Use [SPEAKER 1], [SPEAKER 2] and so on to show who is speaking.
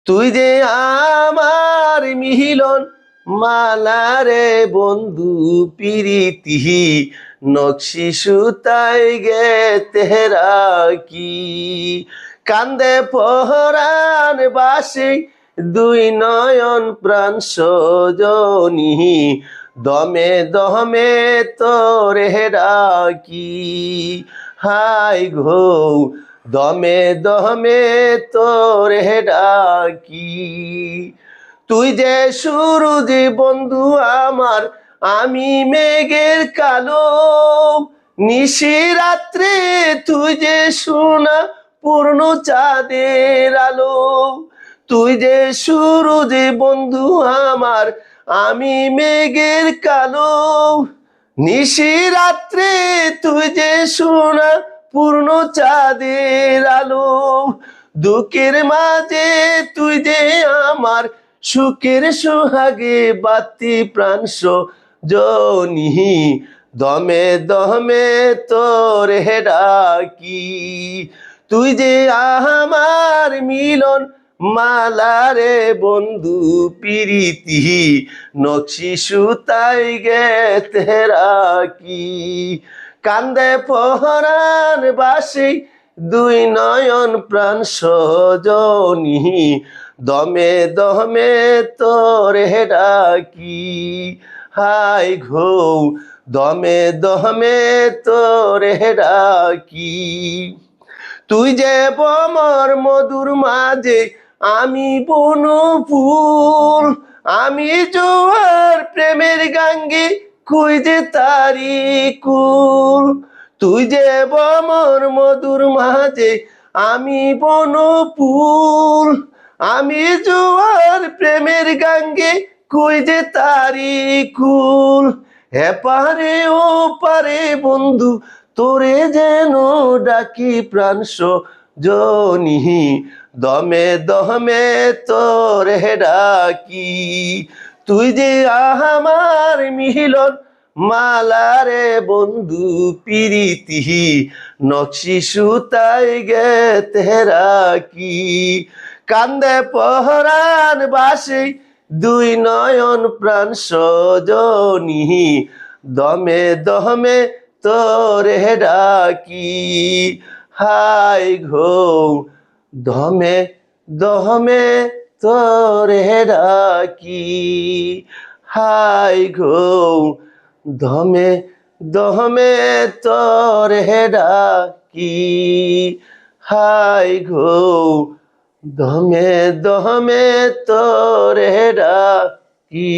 [SPEAKER 1] তুই যে আমার মিলন মালারে বন্ধু পিরিতি নকশি সুতাই গে তেহরা কি কান্দে পহরান বাসে দুই নয়ন প্রাণ সজনী দমে দমে তোরে ডাকি হাই ঘো দমে দমে তোরে ডাকি তুই যে সূরজ বন্ধু আমার আমি মেঘের কালো নিশি রাত্রে তুই যে সোনা পূর্ণ চাঁদের আলো তুই যে সূরজ বন্ধু আমার আমি মেঘের কালো নিশি রাত্রে তুই যে সোনা পূর্ণ চাঁদের আলো দুঃখের মাঝে তুই যে আমার সুখের সোহাগে বাতি প্রাণ সজনী দমে দমে তোরে ডাকি তুই যে আমার মিলন মালারে বন্ধু পিরিতি নকশি সুতাই গে তেরা কি কান্দে পহরান বাসি দুই নয়ন প্রাণ সজনী দমে দমে তোরে ডাকি হাই ঘো দমে দমে তোরে ডাকি তুই যে বমর মধুর মাঝে আমি বন ফুল আমি জোয়ার প্রেমের গাঙ্গে কই যে তারি কুল তুই যে বমর মধুর মাঝে আমি বন ফুল আমি জোয়ার প্রেমের গাঙ্গে কই যে তারি কুল এপারে ও পারে বন্ধু তোরে যেন ডাকি প্রাণ সজনী দমে দমে তোরে ডাকি তুই যে আমার মিলন মালারে বন্ধু পিরিতি নকশি সুতাই গে তেরা কি কান্দে পহরান বাসে দুই নয়ন প্রাণ সজনী দমে দমে তোরে ডাকি হাই ঘো দমে দমে তোরে ডাকি হাই ঘো দমে দমে তোরে ডাকি হাই ঘো দমে দমে তোরে ডাকি